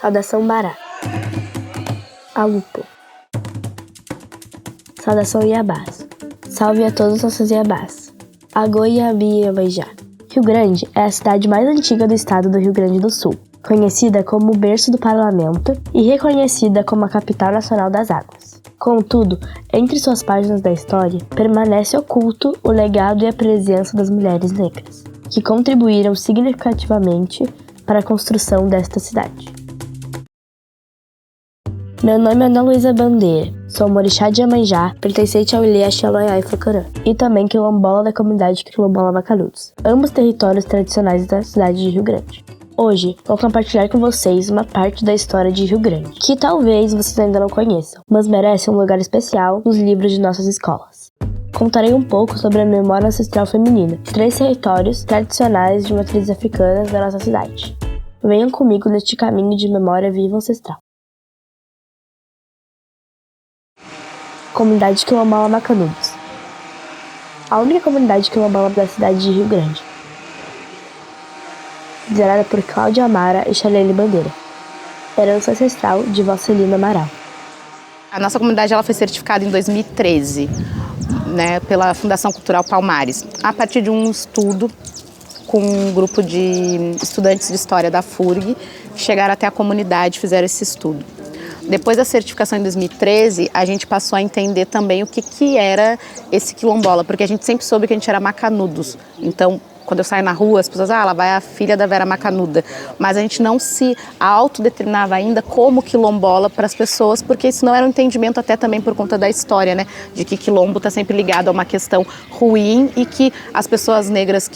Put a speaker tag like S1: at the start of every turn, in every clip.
S1: Saudação Bará. Alupo. Saudação Iabás. Salve a todos os nossos Iabás. Agô, Iabi e Iemanjá. Rio Grande é a cidade mais antiga do estado do Rio Grande do Sul, conhecida como o berço do parlamento e reconhecida como a capital nacional das águas. Contudo, entre suas páginas da história, permanece oculto o legado e a presença das mulheres negras, que contribuíram significativamente para a construção desta cidade. Meu nome é Ana Luísa Bandeira, sou Morixá de Iemanjá, pertencente ao Ilê Axé e Focarã, e também quilombola da comunidade quilombola Macanudos, ambos territórios tradicionais da cidade de Rio Grande. Hoje, vou compartilhar com vocês uma parte da história de Rio Grande, que talvez vocês ainda não conheçam, mas merece um lugar especial nos livros de nossas escolas. Contarei um pouco sobre a memória ancestral feminina, 3 territórios tradicionais de matrizes africanas da nossa cidade. Venham comigo neste caminho de memória viva ancestral. Comunidade quilombola Macanudos. A única comunidade quilombola da cidade de Rio Grande. Liderada por Cláudia Amara e Chalene Bandeira. Herança ancestral de Vascelina Amaral.
S2: A nossa comunidade ela foi certificada em 2013, né, pela Fundação Cultural Palmares, a partir de um estudo com um grupo de estudantes de história da FURG que chegaram até a comunidade e fizeram esse estudo. Depois da certificação em 2013, a gente passou a entender também o que era esse quilombola, porque a gente sempre soube que a gente era macanudos. Então, quando eu saio na rua, as pessoas, ela vai a filha da Vera Macanuda. Mas a gente não se autodeterminava ainda como quilombola para as pessoas, porque isso não era um entendimento até também por conta da história, né? De que quilombo está sempre ligado a uma questão ruim e que as pessoas negras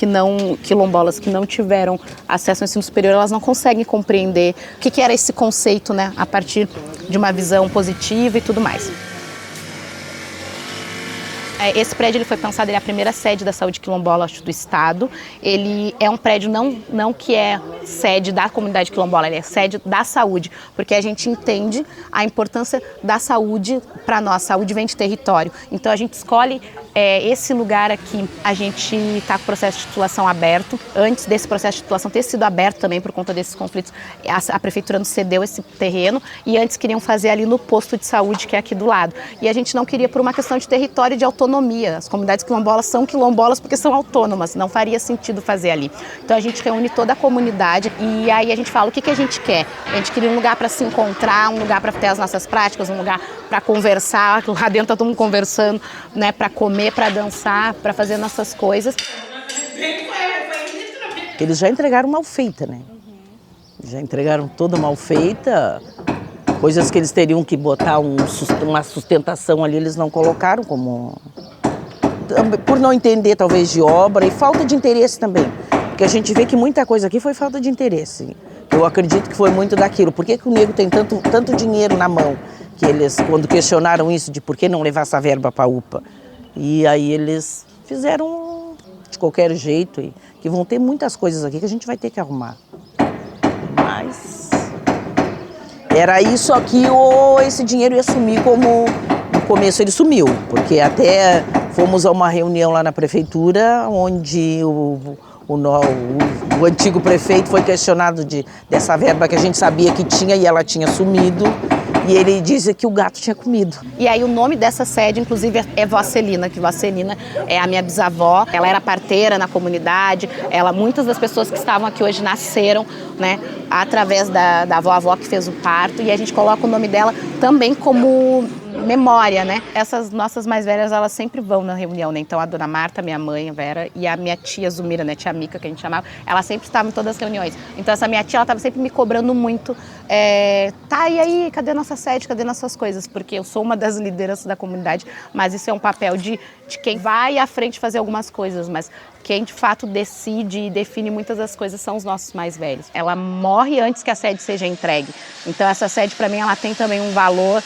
S2: quilombolas que não tiveram acesso ao ensino superior, elas não conseguem compreender o que era esse conceito, né? A partir de uma visão positiva e tudo mais. Esse prédio ele foi pensado, ele é a primeira sede da saúde quilombola do estado. Ele é um prédio não que é sede da comunidade quilombola, ele é sede da saúde, porque a gente entende a importância da saúde para nós. Saúde vem de território. Então a gente escolhe esse lugar aqui. A gente está com o processo de titulação aberto. Antes desse processo de titulação ter sido aberto também por conta desses conflitos, a prefeitura nos cedeu esse terreno e antes queriam fazer ali no posto de saúde que é aqui do lado. E a gente não queria por uma questão de território e de autonomia. As comunidades quilombolas são quilombolas porque são autônomas, não faria sentido fazer ali. Então a gente reúne toda a comunidade e aí a gente fala o que a gente quer. A gente queria um lugar para se encontrar, um lugar para ter as nossas práticas, um lugar para conversar, lá dentro tá todo mundo conversando, né, para comer, para dançar, para fazer nossas coisas.
S3: Eles já entregaram mal feita, né? Já entregaram toda mal feita. Coisas que eles teriam que botar uma sustentação ali, eles não colocaram como... Por não entender, talvez, de obra e falta de interesse também. Porque a gente vê que muita coisa aqui foi falta de interesse. Eu acredito que foi muito daquilo. Por que o nego tem tanto dinheiro na mão? Que eles, quando questionaram isso de por que não levar essa verba para a UPA. E aí eles fizeram de qualquer jeito. E que vão ter muitas coisas aqui que a gente vai ter que arrumar. Mas... era isso aqui ou esse dinheiro ia sumir como... No começo ele sumiu, porque até fomos a uma reunião lá na prefeitura, onde o antigo prefeito foi questionado dessa verba que a gente sabia que tinha e ela tinha sumido. E ele dizia que o gato tinha comido.
S2: E aí o nome dessa sede, inclusive, é Vascelina, que Vascelina é a minha bisavó. Ela era parteira na comunidade. Muitas das pessoas que estavam aqui hoje nasceram, né, através da avó que fez o parto. E a gente coloca o nome dela também como memória, né? Essas nossas mais velhas, elas sempre vão na reunião, né? Então a dona Marta, minha mãe, a Vera, e a minha tia Zumira, né? Tia Mica, que a gente chamava, ela sempre estava em todas as reuniões. Então essa minha tia, ela estava sempre me cobrando muito. Tá, e aí, cadê nossa sede, cadê nossas coisas? Porque eu sou uma das lideranças da comunidade, mas isso é um papel de quem vai à frente fazer algumas coisas, mas quem de fato decide e define muitas das coisas são os nossos mais velhos. Ela morre antes que a sede seja entregue. Então essa sede para mim ela tem também um valor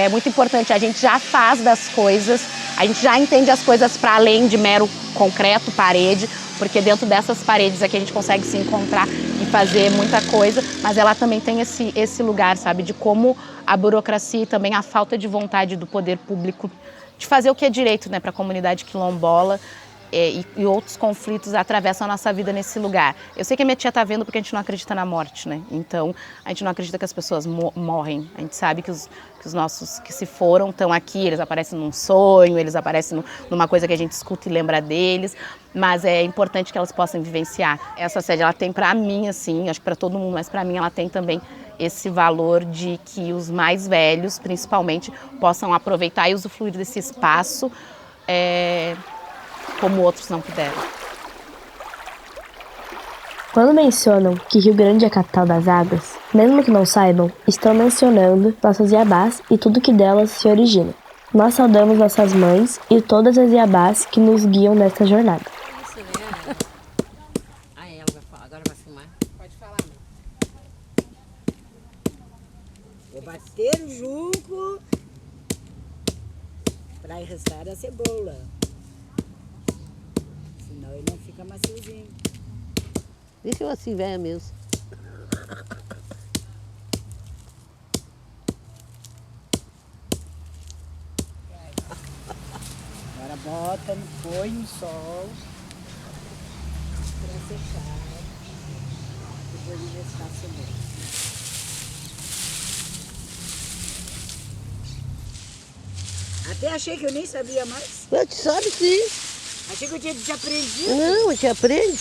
S2: muito importante. A gente já faz das coisas, a gente já entende as coisas para além de mero concreto, parede, porque dentro dessas paredes aqui a gente consegue se encontrar e fazer muita coisa, mas ela também tem esse lugar, sabe, de como a burocracia e também a falta de vontade do poder público de fazer o que é direito, né, para a comunidade quilombola e outros conflitos atravessam a nossa vida nesse lugar. Eu sei que a minha tia está vendo porque a gente não acredita na morte, né? Então a gente não acredita que as pessoas morrem. A gente sabe que os nossos que se foram estão aqui, eles aparecem num sonho, eles aparecem numa coisa que a gente escuta e lembra deles, mas é importante que elas possam vivenciar. Essa sede ela tem para mim, assim, acho que para todo mundo, mas para mim ela tem também esse valor de que os mais velhos, principalmente, possam aproveitar e usufruir desse espaço como outros não puderam.
S1: Quando mencionam que Rio Grande é a capital das águas, mesmo que não saibam, estão mencionando nossas Iabás e tudo que delas se origina. Nós saudamos nossas mães e todas as Iabás que nos guiam nesta jornada.
S4: Isso, né? Aí ela vai falar, agora vai filmar. Pode falar, mãe.
S5: Vou bater o junco para restar a cebola. Senão ele não fica maciozinho.
S4: Deixa eu assim, velha mesmo.
S5: Agora bota, põe no sol para secar. Depois de restar a cebola. Até achei que eu nem sabia mais.
S4: Mas tu sabe sim.
S5: Achei que eu tinha aprendido.
S4: Não, a gente aprende.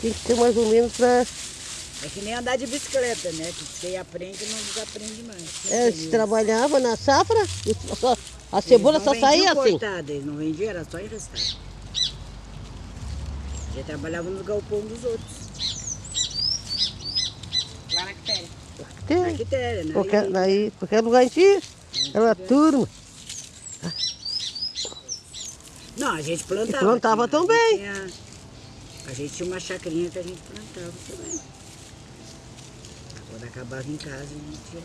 S4: Tem que ter mais ou menos pra...
S5: É que nem andar de bicicleta, né? Que você aprende e não desaprende mais.
S4: A gente trabalhava na safra, a cebola só saía assim.
S5: Eles não vendiam, era só enrestar. Já trabalhava no galpão dos outros.
S2: Lá na Quitéria.
S5: Na Quitéria, né?
S4: Qualquer lugar a gente ia. Era turma.
S5: Não, a gente plantava.
S4: E plantava também.
S5: A gente tinha uma chacrinha que a gente plantava também. Quando acabava em casa, a gente ia.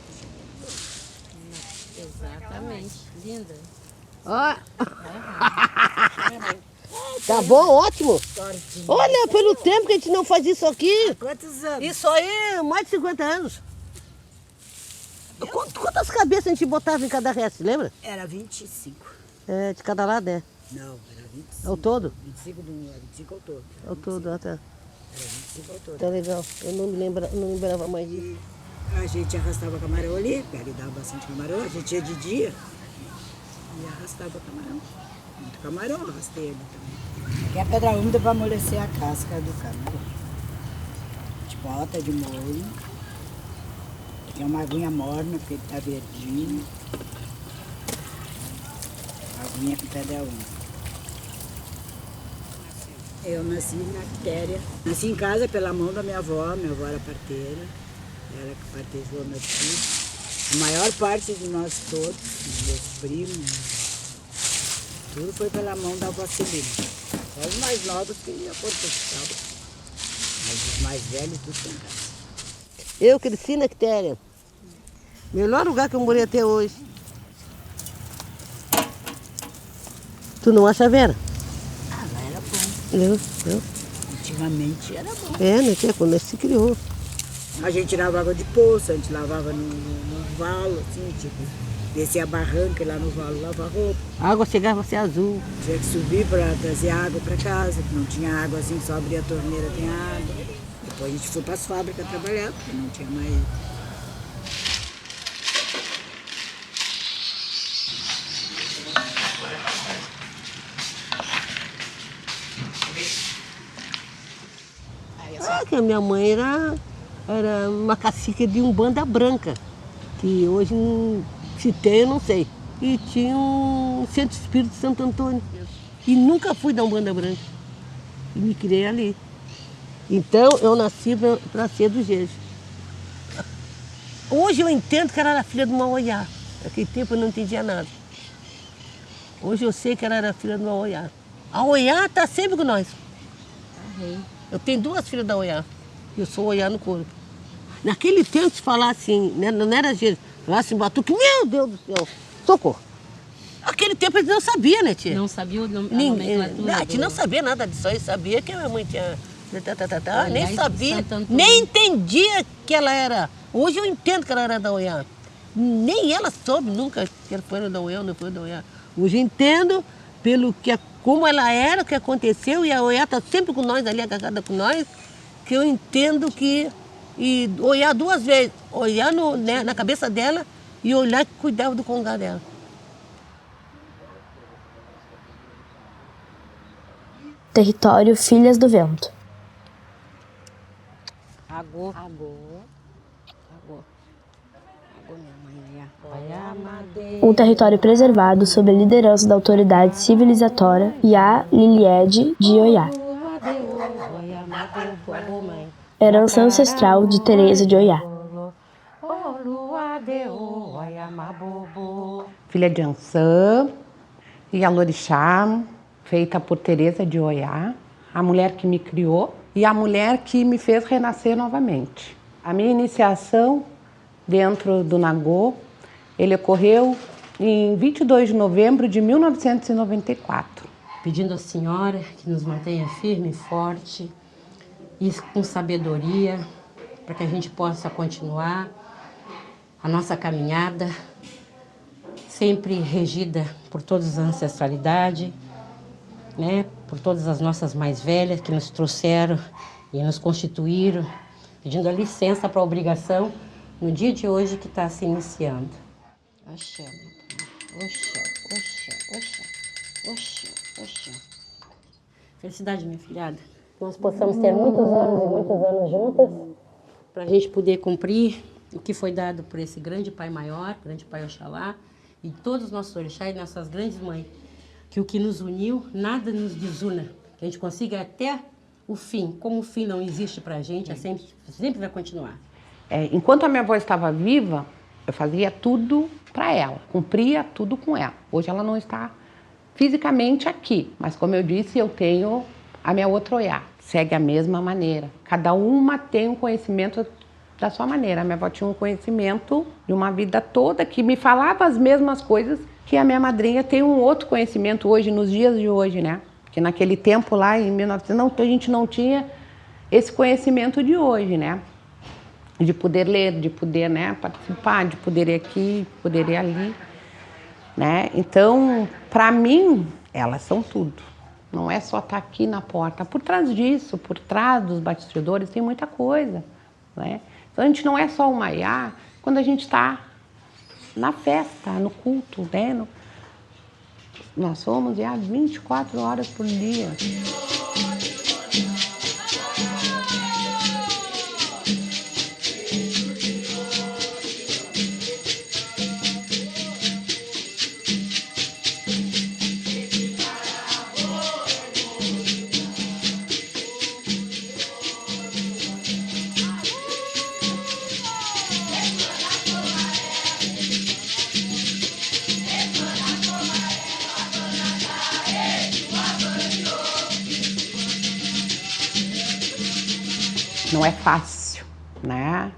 S4: Exatamente. Linda. Ó. Tá bom, ótimo. Olha, pelo tempo que a gente não faz isso aqui.
S5: Quantos anos?
S4: Isso aí, mais de 50 anos. Quantas cabeças a gente botava em cada resto, lembra?
S5: Era 25.
S4: É, de cada lado, é.
S5: Não, era 25.
S4: É o todo?
S5: 25 ao todo.
S4: É o todo, até.
S5: Era 25 ao todo.
S4: Tá legal. Eu não lembrava mais disso.
S5: A gente arrastava camarão ali, ele dava bastante camarão, a gente ia de dia e arrastava camarão. Muito camarão, arrastei ele também. Aqui é a pedra úmida para amolecer a casca do camarão. A gente bota de molho. Aqui é uma aguinha morna, porque ele tá verdinho. Aguinha com pedra úmida. Eu nasci na Quitéria. Nasci em casa pela mão da minha avó era parteira. Ela que partejou meu filho. A maior parte de nós todos, meus primos, tudo foi pela mão da avó Celina. Só os mais novos que iam por hospital. Mas os mais velhos, tudo em casa.
S4: Eu cresci na Quitéria. Melhor lugar que eu morei até hoje. Tu não acha, Vera?
S5: Ah, lá era bom.
S4: Eu.
S5: Antigamente era bom.
S4: É, né? Quando se criou.
S5: A gente tirava água de poça, a gente lavava no valo, assim, tipo, descia a barranca e lá no valo lavar roupa.
S4: A água chegava a ser azul.
S5: Tinha que subir para trazer água para casa, que não tinha água assim, só abria a torneira, tem água. Depois a gente foi para as fábricas trabalhar, porque não tinha mais.
S4: Que a minha mãe era uma cacique de Umbanda branca, que hoje se tem, eu não sei. E tinha um centro espírita de Santo Antônio. E nunca fui da Umbanda branca. E me criei ali. Então eu nasci para ser do Jeje. Hoje eu entendo que ela era filha do Mauaiá. Naquele tempo eu não entendia nada. Hoje eu sei que ela era filha do Mauaiá. A Oiá está sempre com nós. Eu tenho 2 filhas da Oiá. Eu sou Oiá no corpo. Naquele tempo, se falar assim, né, não era gente, falasse em batuque, meu Deus do céu, socorro. Naquele tempo eles não sabiam, né, tia?
S6: Não sabia o nome, a
S4: Ninguém,
S6: nomenclatura
S4: a gente não sabia nada disso aí, sabia que a minha mãe tinha... nem
S6: Oiá
S4: sabia,
S6: de Santo Antônio.
S4: nem entendia que ela era... Hoje eu entendo que ela era da Oiá. Nem ela soube nunca que ela foi da Oiá ou não foi da Oiá. Hoje eu entendo como ela era, o que aconteceu, e a Oiá está sempre com nós ali, agarrada com nós, que eu entendo que... E olhar 2 vezes, olhar na cabeça dela e olhar que cuidava do congá dela.
S1: Território Filhas do Vento.
S6: Agô.
S1: Um território preservado sob a liderança da autoridade civilizatória Iá Liliede de Oiá. Herança ancestral de Teresa de Oiá.
S7: Filha de Ançã e Alorixá, feita por Teresa de Oiá, a mulher que me criou e a mulher que me fez renascer novamente. A minha iniciação dentro do Nagô, ele ocorreu em 22 de novembro de 1994.
S6: Pedindo à Senhora que nos mantenha firme e forte e com sabedoria, para que a gente possa continuar a nossa caminhada, sempre regida por todas as ancestralidades, né? Por todas as nossas mais velhas que nos trouxeram e nos constituíram, pedindo a licença para a obrigação no dia de hoje que está se iniciando. Oxê, oxê, oxê, oxê, oxê. Felicidade, minha filhada. Que nós possamos ter muitos anos juntas, para a gente poder cumprir o que foi dado por esse grande Pai Maior, grande Pai Oxalá, e todos os nossos orixás e nossas grandes mães. Que o que nos uniu, nada nos desuna. Que a gente consiga até o fim. Como o fim não existe para a gente, sempre vai continuar.
S7: Enquanto a minha avó estava viva, eu fazia tudo para ela, cumpria tudo com ela. Hoje ela não está fisicamente aqui, mas como eu disse, eu tenho a minha outra Oiá. Segue a mesma maneira. Cada uma tem um conhecimento da sua maneira. A minha avó tinha um conhecimento de uma vida toda que me falava as mesmas coisas que a minha madrinha tem um outro conhecimento hoje, nos dias de hoje, né? Que naquele tempo lá, em 1900, a gente não tinha esse conhecimento de hoje, né? De poder ler, de poder, né, participar, de poder ir aqui, poder ir ali, né? Então, para mim, elas são tudo. Não é só estar aqui na porta. Por trás disso, por trás dos bastidores, tem muita coisa, né? Então, a gente não é só uma Iá quando a gente está na festa, no culto, né? Nós somos Iá 24 horas por dia. Não é fácil, né?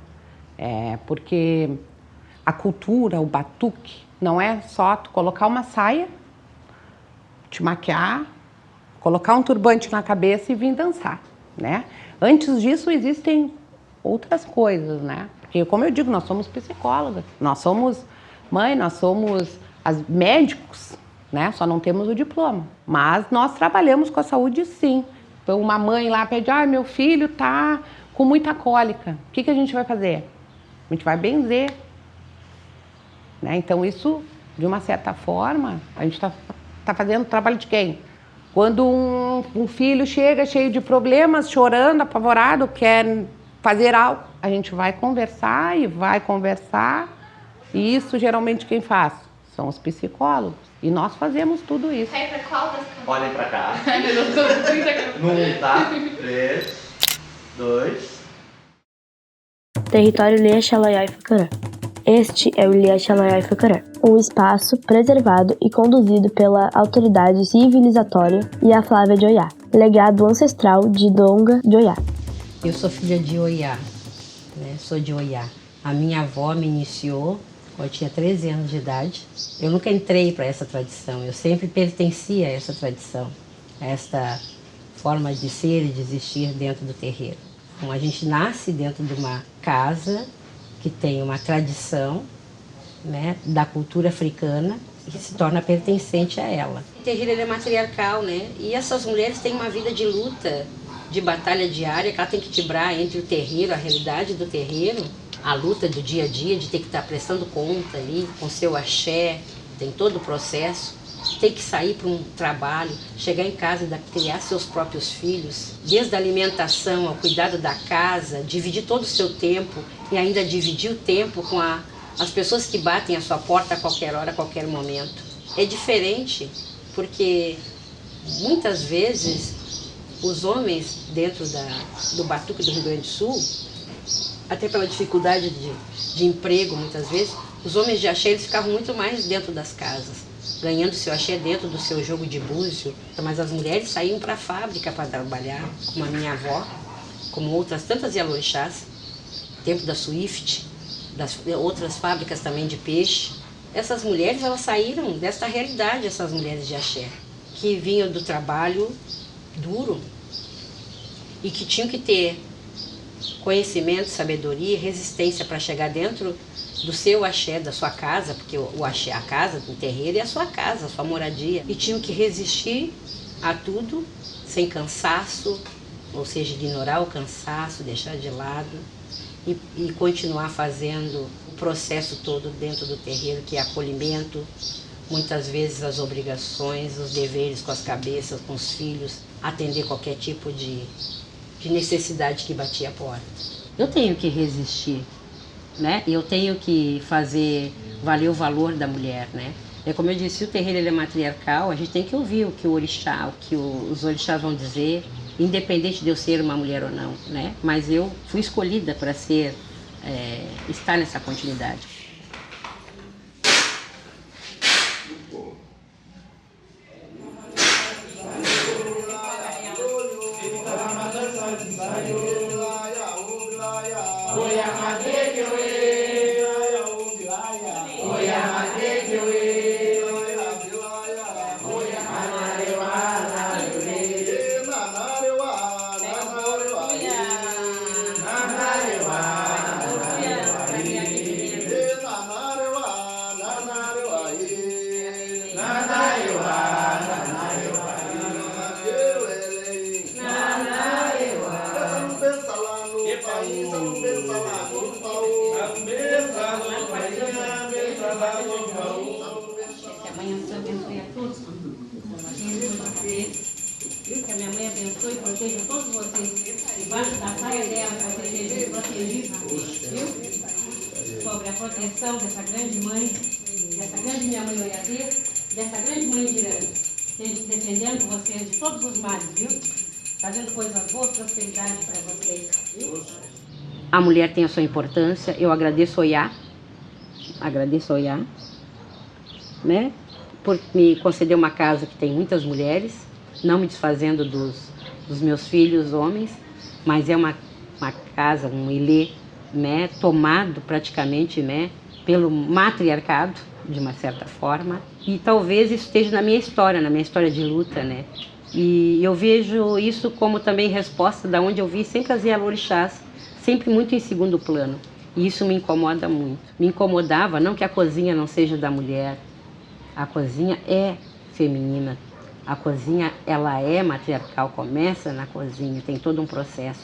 S7: Porque a cultura, o batuque, não é só tu colocar uma saia, te maquiar, colocar um turbante na cabeça e vir dançar, né? Antes disso existem outras coisas, né? Porque, como eu digo, nós somos psicólogas, nós somos mãe, nós somos médicos, né? Só não temos o diploma, mas nós trabalhamos com a saúde, sim. Então, uma mãe lá pede, meu filho tá com muita cólica, o que a gente vai fazer? A gente vai benzer, né? Então, isso, de uma certa forma, a gente tá fazendo o trabalho de quem? Quando um filho chega cheio de problemas, chorando, apavorado, quer fazer algo, a gente vai conversar, e isso geralmente quem faz? São os psicólogos. E nós fazemos tudo isso.
S8: Olhem pra cá. Num, tá? 3, 2...
S1: Território Ilha Xalaiá e Facará. Este é o Ilha Xalaiá e Facará, um espaço preservado e conduzido pela autoridade civilizatória Iá Flávia de Oiá, legado ancestral de Donga de Oiá.
S6: Eu sou filha de Oiá, né? Sou de Oiá. A minha avó me iniciou quando eu tinha 13 anos de idade. Eu nunca entrei para essa tradição, eu sempre pertencia a essa tradição, a esta forma de ser e de existir dentro do terreiro. Então, a gente nasce dentro de uma casa que tem uma tradição, né, da cultura africana e que se torna pertencente a ela. O terreiro ele é matriarcal, né? E essas mulheres têm uma vida de luta, de batalha diária, que ela tem que quebrar entre o terreiro, a realidade do terreiro, a luta do dia a dia, de ter que estar prestando conta ali com seu axé, tem todo o processo. Tem que sair para um trabalho, chegar em casa e criar seus próprios filhos, desde a alimentação ao cuidado da casa, dividir todo o seu tempo e ainda dividir o tempo com as pessoas que batem à sua porta a qualquer hora, a qualquer momento. É diferente porque muitas vezes os homens dentro do Batuque do Rio Grande do Sul, até pela dificuldade de emprego muitas vezes, os homens de axé eles ficavam muito mais dentro das casas, ganhando seu axé dentro do seu jogo de búzio, mas as mulheres saíam para a fábrica para trabalhar, como a minha avó, como outras tantas Yalorixás, tempo da Swift, das outras fábricas também de peixe. Essas mulheres elas saíram desta realidade, essas mulheres de axé, que vinham do trabalho duro e que tinham que ter conhecimento, sabedoria e resistência para chegar dentro do seu axé, da sua casa, porque o axé, a casa, o terreiro é a sua casa, a sua moradia. E tinham que resistir a tudo sem cansaço, ou seja, ignorar o cansaço, deixar de lado e continuar fazendo o processo todo dentro do terreiro, que é acolhimento, muitas vezes as obrigações, os deveres com as cabeças, com os filhos, atender qualquer tipo de necessidade que batia a porta. Eu tenho que resistir, né? Eu tenho que fazer valer o valor da mulher, né? É como eu disse, o terreiro ele é matriarcal, a gente tem que ouvir o que o orixá, o que os orixás vão dizer, independente de eu ser uma mulher ou não, né? Mas eu fui escolhida para estar nessa continuidade. Que a mãe abençoe a todos. Que a minha mãe abençoe e proteja todos vocês. Debaixo da saia dela, para ser protegido. Sobre a proteção dessa grande mãe, dessa grande minha mãe Oiadeira, dessa grande mãe Irã. Defendendo vocês de todos os males, viu? Fazendo coisas boas, prosperidade para vocês, viu? A mulher tem a sua importância. Eu agradeço Oiá, né, por me conceder uma casa que tem muitas mulheres, não me desfazendo dos meus filhos homens, mas é uma casa, um ilê, né, tomado praticamente, né, pelo matriarcado, de uma certa forma, e talvez isso esteja na minha história de luta, né, e eu vejo isso como também resposta da onde eu vi sempre as Yalorixás, sempre muito em segundo plano. E isso me incomoda muito. Me incomodava, não que a cozinha não seja da mulher. A cozinha é feminina. A cozinha, ela é matriarcal, começa na cozinha, tem todo um processo.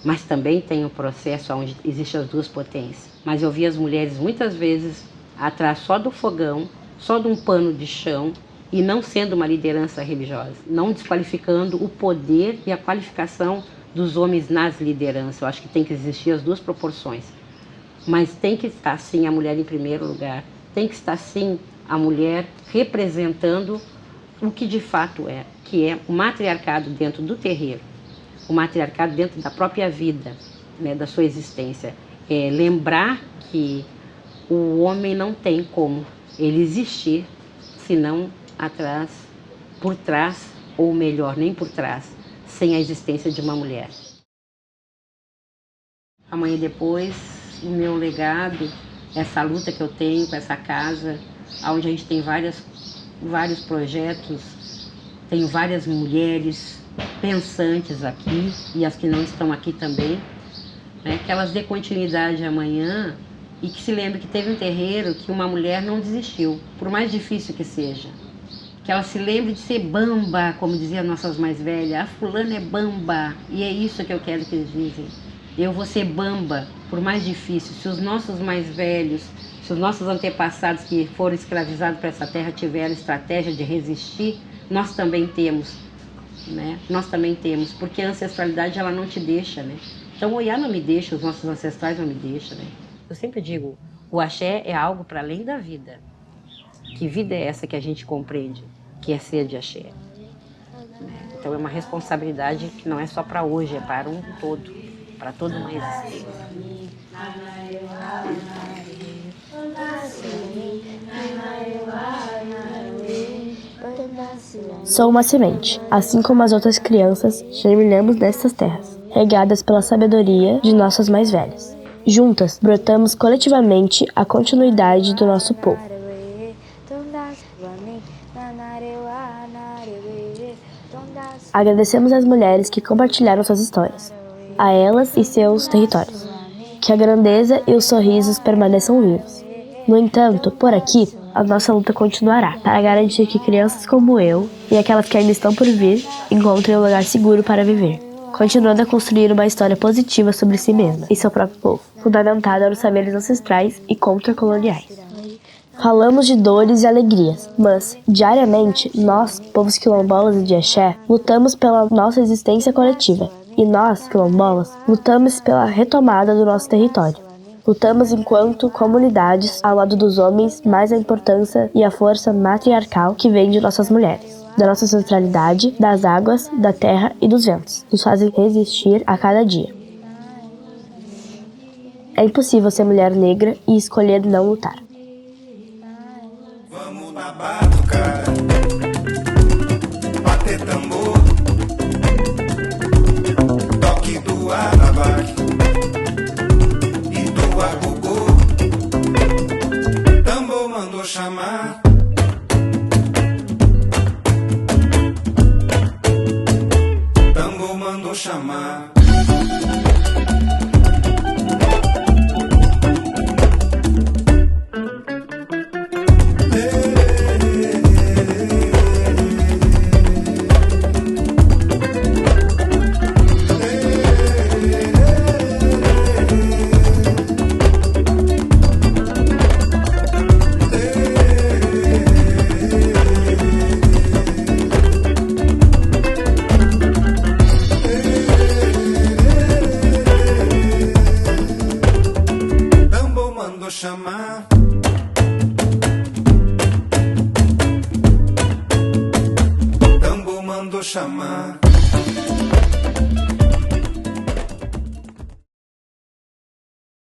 S6: Mas também tem um processo onde existem as duas potências. Mas eu vi as mulheres muitas vezes atrás só do fogão, só de um pano de chão, e não sendo uma liderança religiosa. Não desqualificando o poder e a qualificação dos homens nas lideranças. Eu acho que tem que existir as duas proporções. Mas tem que estar, sim, a mulher em primeiro lugar. Tem que estar, sim, a mulher representando o que de fato é, que é o matriarcado dentro do terreiro, o matriarcado dentro da própria vida, né, da sua existência. É lembrar que o homem não tem como ele existir senão atrás, por trás, ou melhor, nem por trás, sem a existência de uma mulher. Amanhã depois, o meu legado, essa luta que eu tenho com essa casa, onde a gente tem vários projetos, tenho várias mulheres pensantes aqui e as que não estão aqui também, né, que elas dê continuidade amanhã e que se lembre que teve um terreiro que uma mulher não desistiu, por mais difícil que seja. Que ela se lembre de ser bamba, como diziam nossas mais velhas, a fulana é bamba, e é isso que eu quero que eles dizem. Eu vou ser bamba, por mais difícil. Se os nossos mais velhos, se os nossos antepassados que foram escravizados para essa terra tiveram estratégia de resistir, nós também temos, né? Nós também temos, porque a ancestralidade ela não te deixa, né? Então o Oiá não me deixa, os nossos ancestrais não me deixam, né? Eu sempre digo, o axé é algo para além da vida. Que vida é essa que a gente compreende, que é ser de axé? Então é uma responsabilidade que não é só para hoje, é para um todo, para toda uma existência.
S1: Sou uma semente, assim como as outras crianças, germinamos nessas terras, regadas pela sabedoria de nossas mais velhas. Juntas, brotamos coletivamente a continuidade do nosso povo. Agradecemos às mulheres que compartilharam suas histórias, a elas e seus territórios. Que a grandeza e os sorrisos permaneçam vivos. No entanto, por aqui, a nossa luta continuará para garantir que crianças como eu e aquelas que ainda estão por vir encontrem um lugar seguro para viver, continuando a construir uma história positiva sobre si mesma e seu próprio povo, fundamentada nos saberes ancestrais e contra-coloniais. Falamos de dores e alegrias, mas, diariamente, nós, povos quilombolas e de axé, lutamos pela nossa existência coletiva. E nós, quilombolas, lutamos pela retomada do nosso território. Lutamos enquanto comunidades, ao lado dos homens, mais a importância e a força matriarcal que vem de nossas mulheres, da nossa ancestralidade, das águas, da terra e dos ventos, nos fazem resistir a cada dia. É impossível ser mulher negra e escolher não lutar.
S9: Vamos na batucada, bater tambor, toque do atabaque e do agogô. Tambor mandou chamar, tambor mandou chamar. Chamar, tambor mandou chamar.